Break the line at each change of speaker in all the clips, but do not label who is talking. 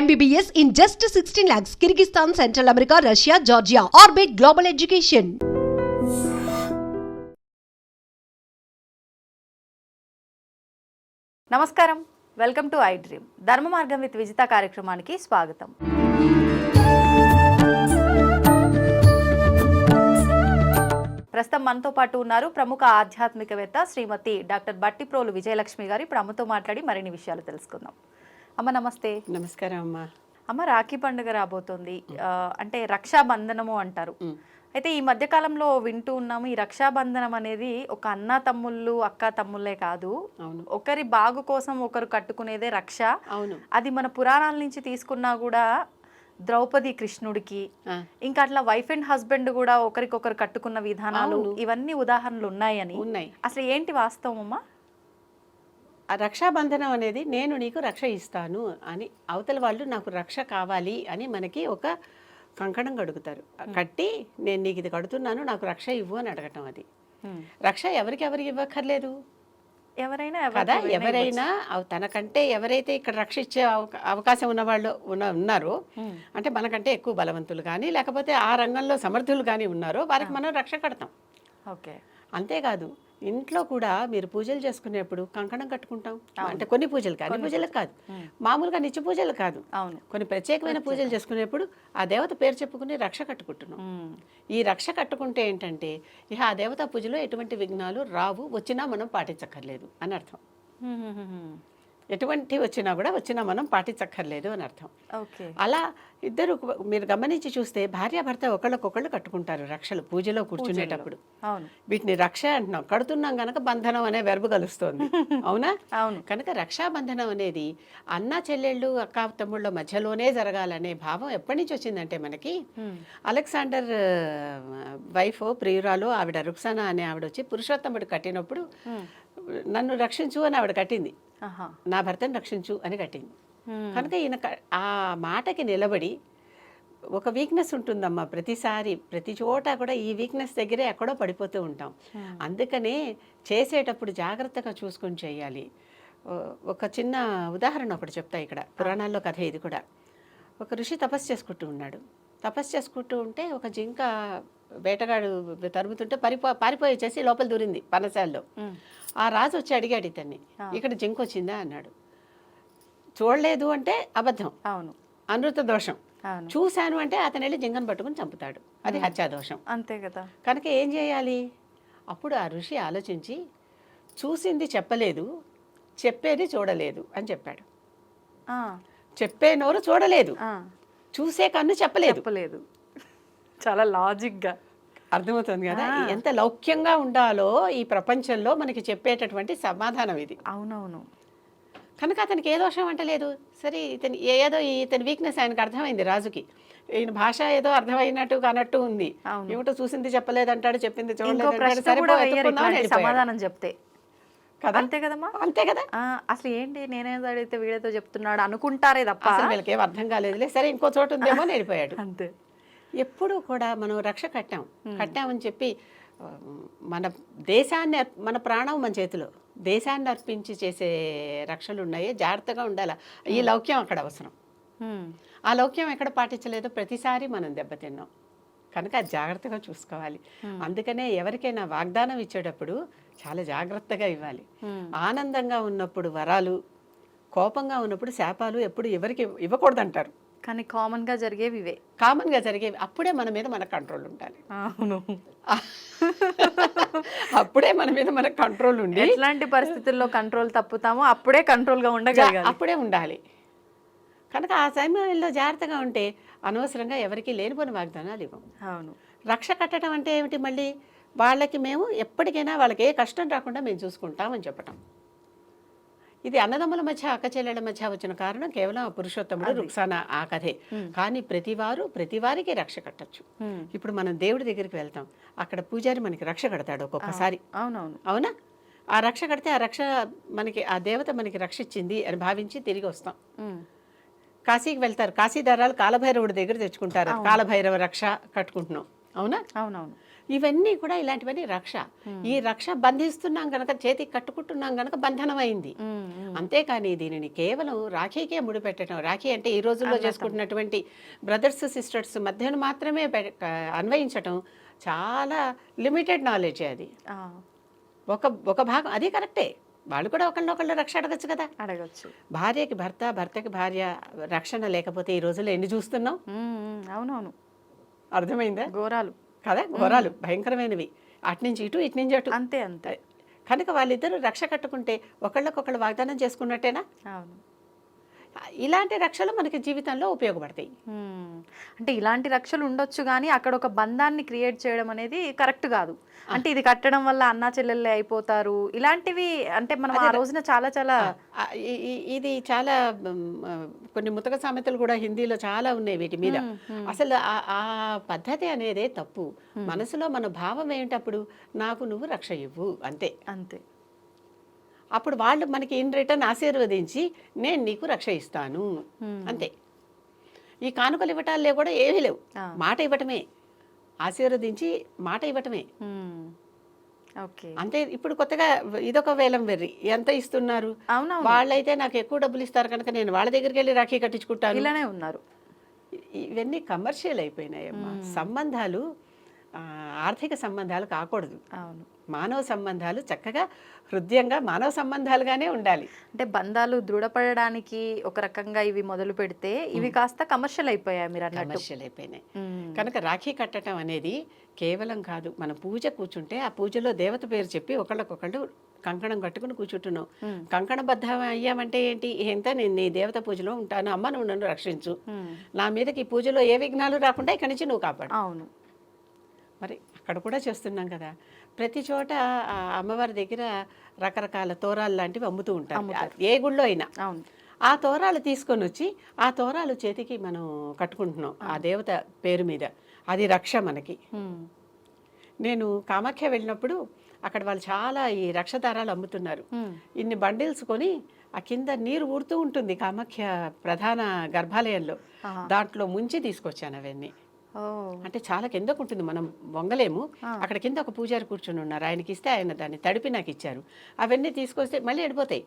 MBBS in just 16 lakhs. Kyrgyzstan, Central America, Russia, Georgia. Orbit Global Education.
నమస్కారం, welcome to I dream. ధర్మ మార్గం with Vijitha కార్యక్రమానికి స్వాగతం. ప్రస్తుతం మనతో పాటు ఉన్నారు ప్రముఖ ఆధ్యాత్మికవేత్త శ్రీమతి డాక్టర్ బట్టిప్రోలు విజయలక్ష్మి గారు. ఇప్పుడు అమ్మతో మాట్లాడి మరిన్ని విషయాలు తెలుసుకుందాం. అమ్మ నమస్తే.
నమస్కారం అమ్మ.
అమ్మ, రాఖీ పండుగ రాబోతోంది, అంటే రక్షాబంధనము అంటారు. అయితే ఈ మధ్యకాలంలో వింటూ ఉన్నాము, ఈ రక్షాబంధనం అనేది ఒక అన్న తమ్ముళ్ళు అక్క తమ్ముళ్ళే కాదు, ఒకరి బాగు కోసం ఒకరు కట్టుకునేదే రక్ష. అది మన పురాణాల నుంచి తీసుకున్నా కూడా ద్రౌపది కృష్ణుడికి, ఇంకా అట్లా వైఫ్ అండ్ హస్బెండ్ కూడా ఒకరికొకరు కట్టుకున్న విధానాలు, ఇవన్నీ ఉదాహరణలు ఉన్నాయి. అసలు ఏంటి వాస్తవం అమ్మా?
ఆ రక్షాబంధనం అనేది నేను నీకు రక్ష ఇస్తాను అని, అవతల వాళ్ళు నాకు రక్ష కావాలి అని మనకి ఒక కంకణం కడుగుతారు. కట్టి నేను నీకు ఇది కడుతున్నాను, నాకు రక్ష ఇవ్వు అని అడగటం. అది రక్ష ఎవరికి ఇవ్వక్కర్లేదు,
ఎవరైనా
కదా. ఎవరైనా తనకంటే ఎవరైతే ఇక్కడ రక్ష ఇచ్చే అవకాశం ఉన్నవాళ్ళు ఉన్నారో, అంటే మనకంటే ఎక్కువ బలవంతులు కానీ లేకపోతే ఆ రంగంలో సమర్థులు కానీ ఉన్నారో వారికి మనం రక్ష కడతాం.
ఓకే.
అంతేకాదు, ఇంట్లో కూడా మీరు పూజలు చేసుకునేప్పుడు కంకణం కట్టుకుంటాం. అంటే కొన్ని పూజలు కాదు, అన్ని పూజలకు కాదు, మామూలుగా నిత్య పూజలు కాదు, కొన్ని ప్రత్యేకమైన పూజలు చేసుకునేప్పుడు ఆ దేవత పేరు చెప్పుకుని రక్ష కట్టుకుంటున్నాం. ఈ రక్ష కట్టుకుంటే ఏంటంటే ఇక ఆ దేవత పూజలో ఎటువంటి విఘ్నాలు రావు, వచ్చినా మనం పాటించక్కర్లేదు అని అర్థం. ఎటువంటి వచ్చినా మనం పాటించక్కర్లేదు అని అర్థం. అలా ఇద్దరు మీరు గమనించి చూస్తే భార్యాభర్త ఒకళ్ళకొకళ్ళు కట్టుకుంటారు రక్షలు పూజలో కూర్చునేటప్పుడు. వీటిని రక్ష అంటున్నాం, కడుతున్నాం కనుక బంధనం అనే వెర్బు కలుస్తోంది. అవునా? కనుక రక్షాబంధనం అనేది అన్న చెల్లెళ్ళు అక్క తమ్ముళ్ళ మధ్యలోనే జరగాలనే భావం ఎప్పటి నుంచి వచ్చిందంటే మనకి అలెగ్జాండర్ వైఫ్ ప్రియురాలు ఆవిడ రుక్సానా అనే ఆవిడ వచ్చి పురుషోత్తముడు కట్టినప్పుడు నన్ను రక్షించు అని ఆవిడ కట్టింది, నా భర్తను రక్షించు అని కట్టింది. కనుక ఈయన ఆ మాటకి నిలబడి, ఒక వీక్నెస్ ఉంటుందమ్మా ప్రతిసారి ప్రతి చోట కూడా ఈ వీక్నెస్ దగ్గరే ఎక్కడో పడిపోతూ ఉంటాం. అందుకనే చేసేటప్పుడు జాగ్రత్తగా చూసుకొని చేయాలి. ఒక చిన్న ఉదాహరణ ఒకటి చెప్తా ఇక్కడ, పురాణాల్లో కథ ఇది కూడా. ఒక ఋషి తపస్సు చేసుకుంటూ ఉన్నాడు. తపస్సు చేసుకుంటూ ఉంటే ఒక జింక వేటగాడు తరుముతుంటే పారిపోయి వచ్చేసి లోపల దూరింది పనసాల్లో. ఆ రాజు వచ్చి అడిగాడు ఇతన్ని, ఇక్కడ జింక వచ్చిందా అన్నాడు. చూడలేదు అంటే అబద్ధం, అనృత దోషం. చూశాను అంటే అతను వెళ్ళి జింకను పట్టుకుని చంపుతాడు, అది హత్యాదోషం.
అంతే కదా.
కనుక ఏం చేయాలి? అప్పుడు ఆ ఋషి ఆలోచించి చూసింది చెప్పలేదు, చెప్పేది చూడలేదు అని చెప్పాడు. చెప్పే నోరు చూడలేదు, చూసే కన్ను చెప్పలేదు.
చాలా లాజిక్గా
అర్థమవుతుంది కదా ఎంత లౌక్యంగా ఉండాలో ఈ ప్రపంచంలో మనకి చెప్పేటటువంటి సమాధానం ఇది.
అవునవును.
కనుక అతనికి ఏ దోషం అంటలేదు. సరే, ఇతని వీక్నెస్ ఆయనకు అర్థమైంది రాజుకి. ఈయన భాష ఏదో అర్థమైనట్టు కానట్టు ఉంది, ఏమిటో చూసింది చెప్పలేదంటాడు, చెప్పింది చూడలేదు,
సమాధానం చెప్తే
కదా.
అంతే కదమ్మా.
అంతే కదా.
అసలు ఏంటి నేనేదో అడిగితే వీడితో చెప్తున్నాడు అనుకుంటారే తప్ప
వీళ్ళకి ఏం అర్థం కాలేదులే, సరే ఇంకో చోటు ఉందేమో అని వెళ్ళిపోయాడు.
అంతే.
ఎప్పుడూ కూడా మనం రక్ష కట్టామని చెప్పి మన దేశాన్ని, మన ప్రాణం మన చేతిలో, దేశాన్ని అర్పించి చేసే రక్షలు ఉన్నాయి, జాగ్రత్తగా ఉండాలి. ఈ లౌక్యం అక్కడ అవసరం. ఆ లౌక్యం ఎక్కడ పాటించలేదో ప్రతిసారి మనం దెబ్బతిన్నాం. కనుక అది జాగ్రత్తగా చూసుకోవాలి. అందుకనే ఎవరికైనా వాగ్దానం ఇచ్చేటప్పుడు చాలా జాగ్రత్తగా ఇవ్వాలి. ఆనందంగా ఉన్నప్పుడు వరాలు, కోపంగా ఉన్నప్పుడు శాపాలు ఎప్పుడు ఎవరికి ఇవ్వకూడదంటారు.
కానీ కామన్గా జరిగేవి
అప్పుడే మన మీద మన కంట్రోల్ ఉండాలి.
అవును.
అప్పుడే మన మీద మన కంట్రోల్ ఉండి,
ఎట్లాంటి పరిస్థితుల్లో కంట్రోల్ తప్పుతామో అప్పుడే కంట్రోల్గా అప్పుడే
ఉండాలి. కనుక ఆ సమయంలో జాగ్రత్తగా ఉంటే అనవసరంగా ఎవరికి లేనిపోని వాగ్దానాలు ఇవ్వం.
అవును.
రక్ష కట్టడం అంటే ఏమిటి? మళ్ళీ వాళ్ళకి మేము ఎప్పటికైనా వాళ్ళకి ఏ కష్టం రాకుండా మేము చూసుకుంటామని చెప్పటం. ఇది అన్నదమ్ముల మధ్య అక్క చెల్లెళ్ళ మధ్య వచ్చిన కారణం కేవలం పురుషోత్తముడు రుక్సానా ఆ కథే. కానీ ప్రతివారికి రక్ష కట్టచ్చు. ఇప్పుడు మనం దేవుడి దగ్గరికి వెళ్తాం, అక్కడ పూజారి మనకి రక్ష కడతాడు ఒక్కొక్కసారి. అవునా? ఆ రక్ష కడితే ఆ రక్ష మనకి, ఆ దేవత మనకి రక్ష ఇచ్చింది అని భావించి తిరిగి వస్తాం. కాశీకి వెళ్తారు, కాశీ దారాలు కాలభైరవుడి దగ్గర తెచ్చుకుంటారు, కాలభైరవ రక్ష కట్టుకుంటున్నాం. అవునా?
అవునవును.
ఇవన్నీ కూడా ఇలాంటివన్నీ రక్ష. ఈ రక్ష బంధిస్తున్నాం గనక, చేతికి కట్టుకుంటున్నాం గనక బంధనం అయింది. అంతేకాని దీనిని కేవలం రాఖీకే ముడిపెట్టడం, రాఖీ అంటే ఈ రోజుల్లో చేసుకుంటున్నటువంటి బ్రదర్స్ సిస్టర్స్ మధ్యన మాత్రమే అన్వయించటం చాలా లిమిటెడ్ నాలెడ్జ్. అది ఒక భాగం, అది కరెక్టే. వాళ్ళు కూడా ఒకళ్ళొకళ్ళు రక్ష అడగచ్చు కదా,
అడగచ్చు.
భార్యకి భర్త, భర్తకి భార్య రక్షణ లేకపోతే ఈ రోజుల్లో ఎన్ని చూస్తున్నాం.
అవునవును.
అర్థమైందా?
ఘోరాలు
కదా, ఘోరాలు భయంకరమైనవి. అటు నుంచి ఇటు, ఇటు నుంచి అటు.
అంతే అంతే.
కనుక వాళ్ళిద్దరూ రక్ష కట్టుకుంటే ఒకళ్ళకొకళ్ళు వాగ్దానం చేసుకున్నట్టేనా?
అవును.
ఇలాంటి రక్షలు మనకి జీవితంలో ఉపయోగపడతాయి.
అంటే ఇలాంటి రక్షలు ఉండొచ్చు, కానీ అక్కడ ఒక బంధాన్ని క్రియేట్ చేయడం అనేది కరెక్ట్ కాదు. అంటే ఇది కట్టడం వల్ల అన్నా చెల్లెళ్ళే అయిపోతారు ఇలాంటివి. అంటే మనం ఆ రోజున చాలా చాలా
ఇది చాలా కొన్ని ముతక సామెతలు కూడా హిందీలో చాలా ఉన్నాయి వీటి మీద. అసలు ఆ పద్ధతి అనేదే తప్పు. మనసులో మన భావం ఏంటప్పుడు, నాకు నువ్వు రక్ష ఇవ్వు, అంతే
అంతే.
అప్పుడు వాళ్ళు మనకి ఇన్ రిటర్న్ ఆశీర్వదించి నేను నీకు రక్ష ఇస్తాను, అంతే. ఈ కానుకలు ఇవ్వటాలే కూడా ఏమీ లేవు, మాట ఇవ్వటమే, ఆశీర్వదించి మాట ఇవ్వటమే, అంతే. ఇప్పుడు కొత్తగా ఇదొక వేలం వెర్రి, ఎంత ఇస్తున్నారు, వాళ్ళైతే నాకు ఎక్కువ డబ్బులు ఇస్తారు కనుక నేను వాళ్ళ దగ్గరికి వెళ్ళి రాఖీ కట్టించుకుంటాను,
ఇలానే ఉన్నారు.
ఇవన్నీ కమర్షియల్ అయిపోయినాయమ్మా. సంబంధాలు ఆర్థిక సంబంధాలు కాకూడదు.
అవును.
మానవ సంబంధాలు చక్కగా హృదయంగా మానవ సంబంధాలుగానే ఉండాలి.
అంటే బంధాలు దృఢపడడానికి ఒక రకంగా ఇవి మొదలు పెడితే ఇవి కాస్త కమర్షియల్ అయిపోయాయి, మీరు అన్నట్టు
కమర్షియల్ అయిపోయినాయి. కనుక రాఖీ కట్టడం అనేది కేవలం కాదు, మనం పూజ కూర్చుంటే ఆ పూజలో దేవత పేరు చెప్పి ఒకళ్ళకొకళ్ళు కంకణం కట్టుకుని కూర్చుంటున్నాం. కంకణబద్ధం అయ్యామంటే ఏంటి, ఎంత నేను నీ దేవత పూజలో ఉంటాను, అమ్మ నువ్వు నన్ను రక్షించు, నా మీదకి ఈ పూజలో ఏ విఘ్నాలు రాకుండా ఇక్కడి నుంచి నువ్వు కాపాడు.
అవును.
మరి అక్కడ కూడా చేస్తున్నాం కదా. ప్రతి చోట అమ్మవారి దగ్గర రకరకాల తోరాలు లాంటివి అమ్ముతూ ఉంటారు, ఏ గుళ్ళో అయినా.
అవును.
ఆ తోరాలు తీసుకొని వచ్చి ఆ తోరాలు చేతికి మనం కట్టుకుంటున్నాం ఆ దేవత పేరు మీద, అది రక్ష మనకి. నేను కామాఖ్య వెళ్ళినప్పుడు అక్కడ వాళ్ళు చాలా ఈ రక్ష దారాలు అమ్ముతున్నారు. ఇన్ని బండిల్స్ కొని ఆ కింద నీరు ఊరుతూ ఉంటుంది కామాఖ్య ప్రధాన గర్భాలయంలో, దాంట్లో ముంచి తీసుకొచ్చాను అవన్నీ. అంటే చాలా కిందకు ఉంటుంది, మనం వంగలేము. అక్కడ కింద ఒక పూజారి కూర్చుని ఉన్నారు, ఆయనకి ఇస్తే ఆయన దాన్ని తడిపి నాకు ఇచ్చారు. అవన్నీ తీసుకొస్తే మళ్ళీ ఎడిపోతాయి,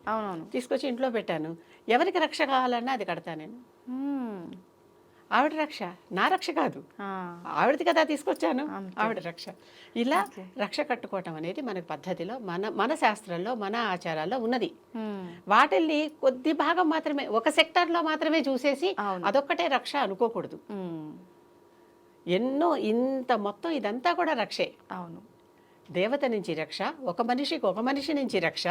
తీసుకొచ్చి ఇంట్లో పెట్టాను. ఎవరికి రక్ష కావాలన్నా అది కడతా నేను. ఆవిడ రక్ష, నా రక్ష కాదు, ఆవిడది కదా తీసుకొచ్చాను, ఆవిడ రక్ష. ఇలా రక్ష కట్టుకోవటం అనేది మన పద్ధతిలో, మన శాస్త్రంలో, మన ఆచారాల్లో ఉన్నది. వాటిల్ని కొద్ది భాగం మాత్రమే, ఒక సెక్టార్లో మాత్రమే చూసేసి అదొక్కటే రక్ష అనుకోకూడదు. ఎన్నో, ఇంత మొత్తం ఇదంతా కూడా రక్షే.
అవును.
దేవత నుంచి రక్ష, ఒక మనిషికి ఒక మనిషి నుంచి రక్ష,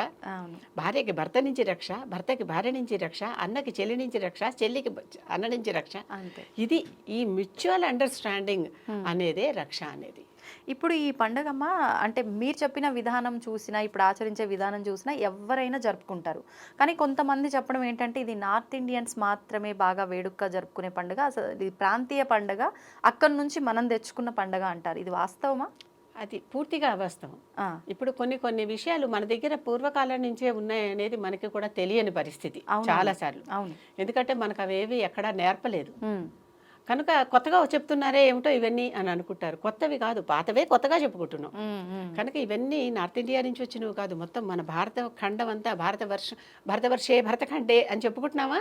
భార్యకి భర్త నుంచి రక్ష, భర్తకి భార్య నుంచి రక్ష, అన్నకి చెల్లి నుంచి రక్ష, చెల్లికి అన్న నుంచి రక్ష. ఇది ఈ మ్యూచువల్ అండర్స్టాండింగ్ అనేదే రక్ష అనేది.
ఇప్పుడు ఈ పండగమ్మ అంటే మీరు చెప్పిన విధానం చూసినా, ఇప్పుడు ఆచరించే విధానం చూసినా ఎవరైనా జరుపుకుంటారు. కానీ కొంతమంది చెప్పడం ఏంటంటే ఇది నార్త్ ఇండియన్స్ మాత్రమే బాగా వేడుకగా జరుపుకునే పండుగ, అసలు ఇది ప్రాంతీయ పండుగ, అక్కడి నుంచి మనం తెచ్చుకున్న పండుగ అంటారు. ఇది వాస్తవమా?
అది పూర్తిగా అవాస్తవం. ఇప్పుడు కొన్ని విషయాలు మన దగ్గర పూర్వకాలం నుంచే ఉన్నాయి అనేది మనకి కూడా తెలియని పరిస్థితి చాలా సార్లు. ఎందుకంటే మనకు అవేవి ఎక్కడా నేర్పలేదు కనుక కొత్తగా చెప్తున్నారే ఏమిటో ఇవన్నీ అని అనుకుంటారు. కొత్తవి కాదు, పాతవే కొత్తగా చెప్పుకుంటున్నాం. కనుక ఇవన్నీ నార్త్ ఇండియా నుంచి వచ్చినవి కాదు, మొత్తం మన భారత ఖండం అంతా భారతవర్షే భరతఖండే అని చెప్పుకుంటున్నావా,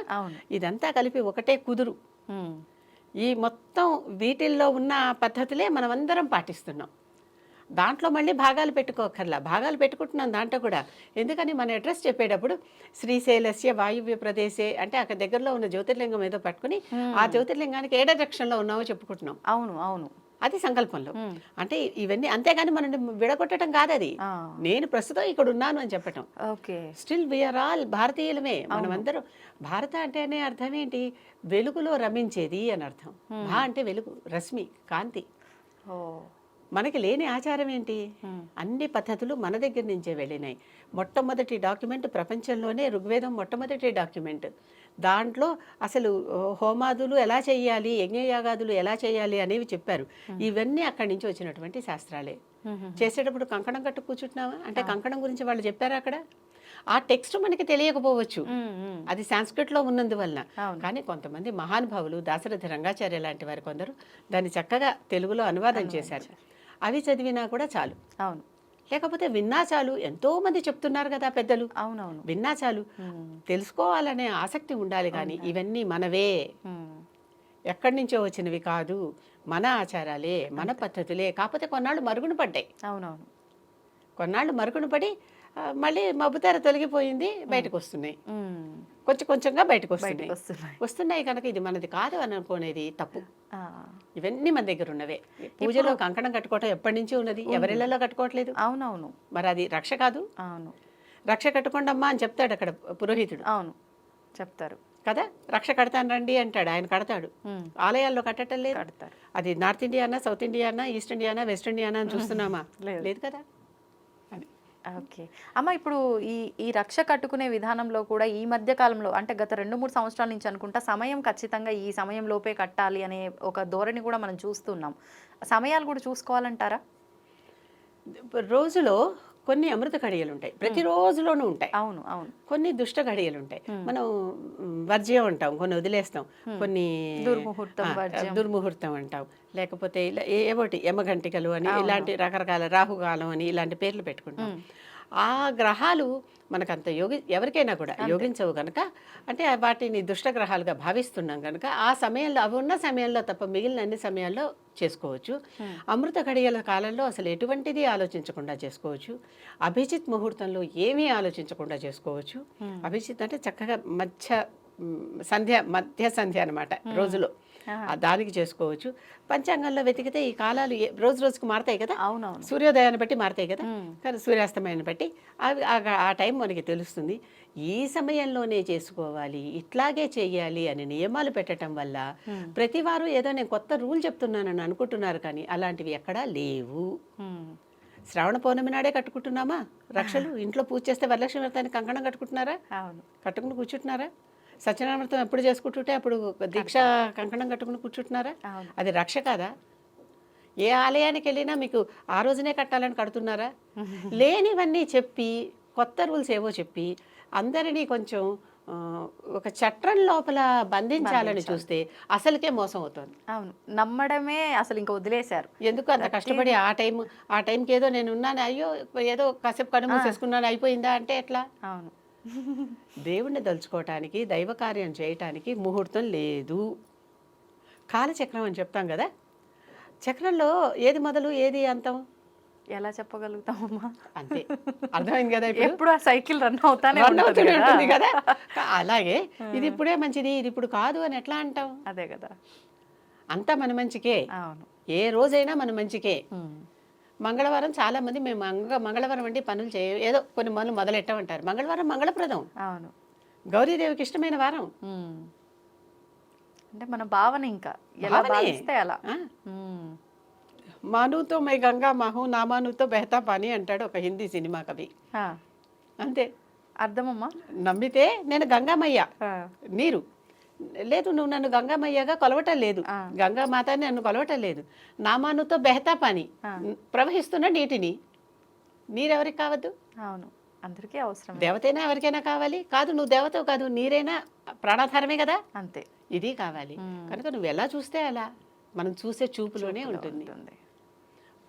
ఇదంతా కలిపి ఒకటే కుదురు. ఈ మొత్తం వీటిల్లో ఉన్న పద్ధతులే మనం అందరం పాటిస్తున్నాం. దాంట్లో మళ్ళీ భాగాలు పెట్టుకోకర్లా, భాగాలు పెట్టుకుంటున్నాం దాంట్లో కూడా. ఎందుకని మన అడ్రస్ చెప్పేటప్పుడు శ్రీశైలస్య వాయువ్య ప్రదేశే అంటే అక్కడ దగ్గరలో ఉన్న జ్యోతిర్లింగం ఏదో పట్టుకుని ఆ జ్యోతిర్లింగానికి ఏ డైరెక్షన్లో ఉన్నామో చెప్పుకుంటున్నాం.
అవును అవును,
అది సంకల్పంలో. అంటే ఇవన్నీ అంతేగాని మనం విడగొట్టడం కాదు, అది నేను ప్రస్తుతం ఇక్కడ ఉన్నాను అని చెప్పటం. స్టిల్ వీఆర్ ఆల్ భారతీయులమే మనమందరం. భారత అంటేనే అర్థం ఏంటి, వెలుగులో రమించేది అని అర్థం. భా అంటే వెలుగు, రశ్మి, కాంతి. మనకి లేని ఆచారం ఏంటి, అన్ని పద్ధతులు మన దగ్గర నుంచే వెళ్ళినాయి. మొట్టమొదటి డాక్యుమెంట్ ప్రపంచంలోనే ఋగ్వేదం మొట్టమొదటి డాక్యుమెంట్. దాంట్లో అసలు హోమాదులు ఎలా చేయాలి, యజ్ఞయాగాదులు ఎలా చేయాలి అనేవి చెప్పారు. ఇవన్నీ అక్కడి నుంచి వచ్చినటువంటి శాస్త్రాలే. చేసేటప్పుడు కంకణం కట్టు కూర్చుంటున్నావా అంటే కంకణం గురించి వాళ్ళు చెప్పారు అక్కడ. ఆ టెక్స్ట్ మనకి తెలియకపోవచ్చు, అది సాంస్క్రిట్లో ఉన్నందువలన.
అవును.
కానీ కొంతమంది మహానుభావులు, దాశరథి రంగాచార్య లాంటి వారు కొందరు దాన్ని చక్కగా తెలుగులో అనువాదం చేశారు. అవి చదివినా కూడా చాలు.
అవును.
లేకపోతే విన్నా చాలు. ఎంతో మంది చెప్తున్నారు కదా పెద్దలు,
అవునవును.
విన్నా చాలు. తెలుసుకోవాలనే ఆసక్తి ఉండాలి. కానీ ఇవన్నీ మనవే, ఎక్కడి నుంచో వచ్చినవి కాదు, మన ఆచారాలే, మన పద్ధతులే. కాకపోతే కొన్నాళ్ళు మరుగున పడ్డాయి.
అవునవును.
కొన్నాళ్ళు మరుగున పడి మళ్ళీ మబ్బుతెర తొలగిపోయింది, బయటకు వస్తున్నాయి. కొంచెం కొంచెంగా బయటకు వస్తున్నాయి కనుక ఇది మనది కాదు అని అనుకునేది తప్పు. ఇవన్నీ మన దగ్గర ఉన్నవే. పూజలో కంకణం కట్టుకోవటం ఎప్పటి నుంచి ఉన్నది, ఎవరిళ్లలో కట్టుకోవట్లేదు.
అవునవును.
మరి అది రక్ష కాదు.
అవును.
రక్ష కట్టుకోండి అమ్మా అని చెప్తాడు అక్కడ పురోహితుడు.
అవును, చెప్తారు
కదా. రక్ష కడతాను రండి అంటాడు, ఆయన కడతాడు. ఆలయాల్లో కట్టడం లేదు. అది north Indiana, south Indiana, east Indiana, west Indiana అని చూస్తున్నామా? లేదు కదా.
ఓకే అమ్మ, ఇప్పుడు ఈ రక్ష కట్టుకునే విధానంలో కూడా ఈ మధ్య కాలంలో అంటే గత 2-3 సంవత్సరాల నుంచి అనుకుంటా సమయం ఖచ్చితంగా ఈ సమయం లోపే కట్టాలి అనే ఒక ధోరణి కూడా మనం చూస్తున్నాం. సమయాలు కూడా చూసుకోవాలంటారా?
రోజులో కొన్ని అమృత ఘడియలు ఉంటాయి, ప్రతి రోజులోనూ ఉంటాయి.
అవును అవును.
కొన్ని దుష్ట ఘడియలు ఉంటాయి, మనం వర్జ్యం అంటాం, కొన్ని వదిలేస్తాం, కొన్ని దుర్ముహూర్తం అంటాం, లేకపోతే ఇలా ఏవోటి యమగంటికలు అని ఇలాంటి రకరకాల రాహుకాలం అని ఇలాంటి పేర్లు పెట్టుకుంటాం. ఆ గ్రహాలు మనకంత ఎవరికైనా కూడా యోగించవు కనుక, అంటే వాటిని దుష్టగ్రహాలుగా భావిస్తున్నాం కనుక ఆ సమయంలో, అవి ఉన్న సమయంలో తప్ప మిగిలిన అన్ని సమయాల్లో చేసుకోవచ్చు. అమృత ఘడియల కాలంలో అసలు ఎటువంటిది ఆలోచించకుండా చేసుకోవచ్చు. అభిజిత్ ముహూర్తంలో ఏమీ ఆలోచించకుండా చేసుకోవచ్చు. అభిజిత్ అంటే చక్కగా మధ్య సంధ్య అనమాట రోజులో, దానికి చేసుకోవచ్చు. పంచాంగంలో వెతికితే ఈ కాలాలు రోజు రోజుకు మారుతాయి కదా.
అవునవును.
సూర్యోదయాన్ని బట్టి మారుతాయి కదా, కానీ సూర్యాస్తమయాన్ని బట్టి అవి ఆ టైం మనకి తెలుస్తుంది. ఈ సమయంలోనే చేసుకోవాలి, ఇట్లాగే చేయాలి అని నియమాలు పెట్టడం వల్ల ప్రతి వారు ఏదో నేను కొత్త రూల్ చెప్తున్నానని అనుకుంటున్నారు, కానీ అలాంటివి ఎక్కడా లేవు. శ్రావణ పౌర్ణమి నాడే కట్టుకుంటున్నామా రక్షలు? ఇంట్లో పూజ చేస్తే వరలక్ష్మి వ్రతానికి కంకణం కట్టుకుంటున్నారా? కట్టుకుని కూర్చుంటున్నారా? సత్యనారాయణ వ్రతం ఎప్పుడు చేసుకుంటుంటే అప్పుడు దీక్ష కంకణం కట్టుకుని కూర్చుంటున్నారా? అది రక్ష కాదా? ఏ ఆలయానికి వెళ్ళినా మీకు ఆ రోజునే కట్టాలని కడుతున్నారా? లేనివన్నీ చెప్పి, కొత్త రూల్స్ ఏవో చెప్పి అందరినీ కొంచెం ఒక చట్రం లోపల బంధించాలని చూస్తే అసలుకే మోసం అవుతుంది.
అవును, నమ్మడమే అసలు ఇంకా వదిలేశారు.
ఎందుకు అంత కష్టపడి ఆ టైంకి ఏదో నేను ఉన్నాను, అయ్యో ఏదో కాసేపు కన్ను మూసేసుకున్నాను అయిపోయిందా అంటే ఎట్లా?
అవును.
దేవుణ్ణి దలుచుకోవటానికి, దైవ కార్యం చేయటానికి ముహూర్తం లేదు. కాలచక్రం అని చెప్తాం కదా, చక్రంలో ఏది మొదలు ఏది అంతం
ఎలా చెప్పగలుగుతామమ్మా?
అంతే, అర్థమైంది కదా.
ఎప్పుడు ఆ సైకిల్ రన్ అవుతానే
ఉంటుంది కదా. అలాగే ఇది ఇప్పుడే మంచిది, ఇది ఇప్పుడు కాదు అని ఎట్లా అంటాం?
అదే కదా.
అంతా మన మంచికే.
అవును,
ఏ రోజైనా మన మంచికే. మంగళవారం చాలా మంది మేము మంగళవారం అంటే పనులు ఏదో కొన్ని పనులు మొదలెట్టామంటారు. మంగళవారం మంగళప్రదం.
అవును,
గౌరీదేవికి ఇష్టమైన వారం.
అంటే మన భావన ఇంకా ఎలా భావిస్తే అలా.
మానుతో మై గంగా మాహు, నా మానుతో బెహతా పానీ అంటాడు ఒక హిందీ సినిమా కవి. అంతే
అర్థమమ్మా.
నమ్మితే నేను గంగామయ్య, నీరు లేదు, నువ్వు నన్ను గంగామయ్యగా కొలవటం లేదు, గంగామాతని నన్ను కొలవటం లేదు, నామానుతో బెహతా పాని, ప్రవహిస్తున్న నీటిని. నీరెవరికి కావద్దు?
అవును, అందరికీ అవసరం.
దేవతైనా ఎవరికైనా కావాలి. కాదు నువ్వు దేవతవు కాదు, నీరైనా ప్రాణాధారమే కదా,
అంతే,
ఇది కావాలి. కనుక నువ్వు ఎలా చూస్తే అలా, మనం చూసే చూపులోనే ఉంటుంది.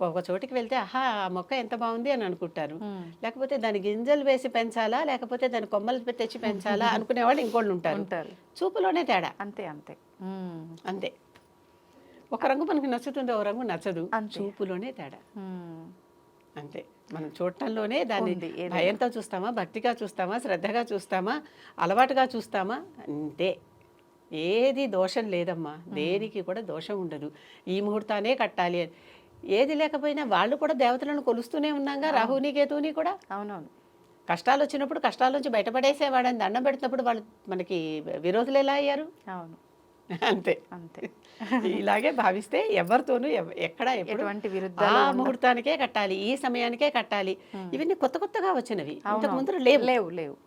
ఒక చోటికి వెళ్తే ఆహా ఆ మొక్క ఎంత బాగుంది అని అనుకుంటారు, లేకపోతే దాని గింజలు వేసి పెంచాలా లేకపోతే దాని కొమ్మలు తెచ్చి పెంచాలా అనుకునేవాళ్ళు ఇంకోళ్ళు ఉంటారు. చూపులోనే తేడా.
అంతే అంతే
అంతే. ఒక రంగు మనకు నచ్చుతుంది, ఒక రంగు నచ్చదు, చూపులోనే తేడా. అంతే. మనం చూడటంలోనే దాన్ని భయంతో చూస్తామా, భక్తిగా చూస్తామా, శ్రద్ధగా చూస్తామా, అలవాటుగా చూస్తామా, అంతే. ఏది దోషం లేదమ్మా, దేనికి కూడా దోషం ఉండదు. ఈ ముహూర్తానే కట్టాలి అని ఏది లేకపోయినా వాళ్ళు కూడా దేవతలను కొలుస్తూనే ఉన్నాగా, రాహుని కేతువుని కూడా.
అవునవును.
కష్టాలు వచ్చినప్పుడు కష్టాల నుంచి బయటపడేసేవాడని దండం పెడుతున్నప్పుడు వాళ్ళు మనకి విరోధులు ఎలా అయ్యారు?
అవును,
అంతే అంతే. ఇలాగే భావిస్తే ఎవరితోనూ ఎక్కడ
ఎటువంటి
ఆ ముహూర్తానికే కట్టాలి, ఈ సమయానికే కట్టాలి. ఇవన్నీ కొత్త కొత్తగా వచ్చినవి, ఇంతకు ముందు లేవు.
లేవు.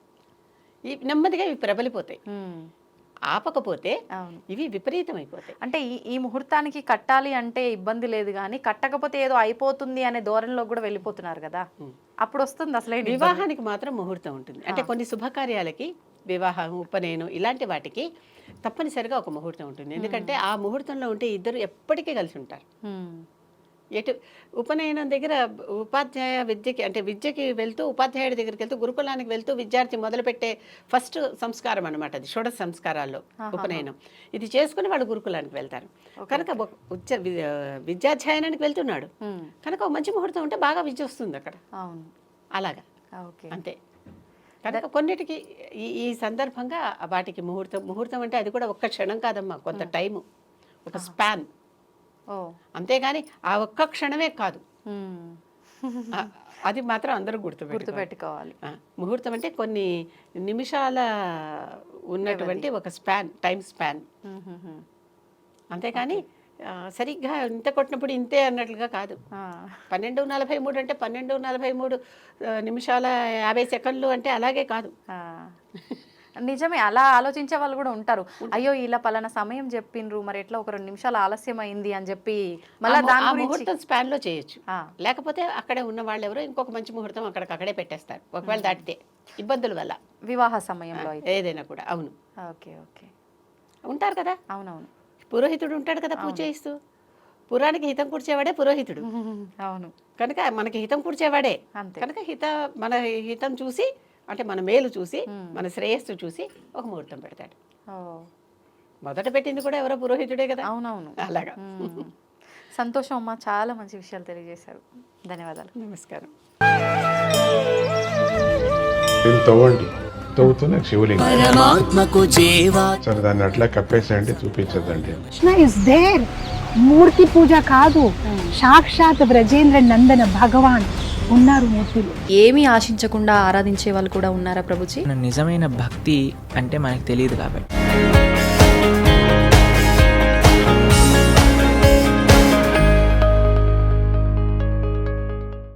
నెమ్మదిగా ఇవి ప్రబలిపోతాయి. ఆపకపోతే
అవును.
ఇవి విపరీతం అయిపోతాయి.
అంటే ఈ ముహూర్తానికి కట్టాలి అంటే ఇబ్బంది లేదు కానీ కట్టకపోతే ఏదో అయిపోతుంది అనే ధోరణిలో కూడా వెళ్ళిపోతున్నారు కదా, అప్పుడు వస్తుంది అసలే
వివాహానికి మాత్రం ముహూర్తం ఉంటుంది. అంటే కొన్ని శుభకార్యాలకి, వివాహం, ఉపనయనం ఇలాంటి వాటికి తప్పనిసరిగా ఒక ముహూర్తం ఉంటుంది. ఎందుకంటే ఆ ముహూర్తంలో ఉంటే ఇద్దరు ఎప్పటికీ కలిసి ఉంటారు. ఎటు ఉపనయనం దగ్గర ఉపాధ్యాయ విద్యకి, అంటే విద్యకి వెళ్తూ ఉపాధ్యాయుడి దగ్గరికి వెళ్తూ గురుకులానికి వెళ్తూ విద్యార్థి మొదలుపెట్టే ఫస్ట్ సంస్కారం అనమాట అది, షోడశ సంస్కారాల్లో ఉపనయనం. ఇది చేసుకుని వాళ్ళు గురుకులానికి వెళ్తారు కనుక విద్యాధ్యయనానికి వెళ్తున్నాడు కనుక ఒక మంచి ముహూర్తం ఉంటే బాగా విద్య వస్తుంది అక్కడ. అలాగా అంతే. కనుక కొన్నిటికి ఈ సందర్భంగా వాటికి ముహూర్తం అంటే అది కూడా ఒక్క క్షణం కాదమ్మా, కొంత టైము, ఒక స్పాన్. అంతేగాని ఆ ఒక్క క్షణమే కాదు, అది మాత్రం అందరూ గుర్తుపెట్టుకోవాలి. ముహూర్తం అంటే కొన్ని నిమిషాల ఉన్నటువంటి ఒక స్పాన్, టైం స్పాన్. అంతేగాని సరిగ్గా ఇంత కొట్టినప్పుడు ఇంతే అన్నట్లుగా కాదు. 12:43 అంటే 12:43 నిమిషాల 50 సెకండ్లు అంటే అలాగే కాదు.
నిజమే, అలా ఆలోచించే వాళ్ళు కూడా ఉంటారు. అయ్యో ఇలా పలానా సమయం చెప్పిండ్రు, మరి ఎట్లా ఒక 2 నిమిషాలు ఆలస్యం అయింది అని చెప్పి మళ్ళీ దాని
ముహూర్తం స్పాన్ లో చేయొచ్చు. లేకపోతే అక్కడే ఉన్న వాళ్ళు ఎవరో ఇంకొక మంచి ముహూర్తం అక్కడే పెట్టేస్తారు ఒకవేళ దాటితే, ఇబ్బందుల వల్ల,
వివాహ సమయంలో
ఏదైనా కూడా. అవును,
ఓకే ఓకే, ఉంటారు
కదా.
అవునవును,
పురోహితుడు ఉంటాడు కదా పూజ చేయిస్తూ. పురానికి హితం కూర్చేవాడే పురోహితుడు.
అవును,
కనుక మనకి హితం కూర్చేవాడే. కనుక మన హితం చూసి, అంటే మన మేలు చూసి, మన శ్రేయస్సు చూసి ఒక ముహూర్తం పెడతాడు. మొదట పెట్టింది కూడా ఎవరో పురోహితుడే కదా.
అవునవును,
అలాగా.
సంతోషం అమ్మా, చాలా మంచి విషయాలు తెలియజేశారు. ధన్యవాదాలు.
నమస్కారం.
తవ్వుతూనే శివలింగం. సరే దాన్ని అట్లా కప్పేసేయండి, చూపించదండి.
Krishna is there. మూర్తి పూజ కాదు, సాక్షాత్ బ్రజేంద్ర నందన భగవాన్ ఉన్నారు మూర్తిలో.
ఏమీ ఆశించకుండా ఆరాధించే వాళ్ళు కూడా ఉన్నారా ప్రభుజీ?
నిజమైన భక్తి అంటే మనకు తెలియదు కాబట్టి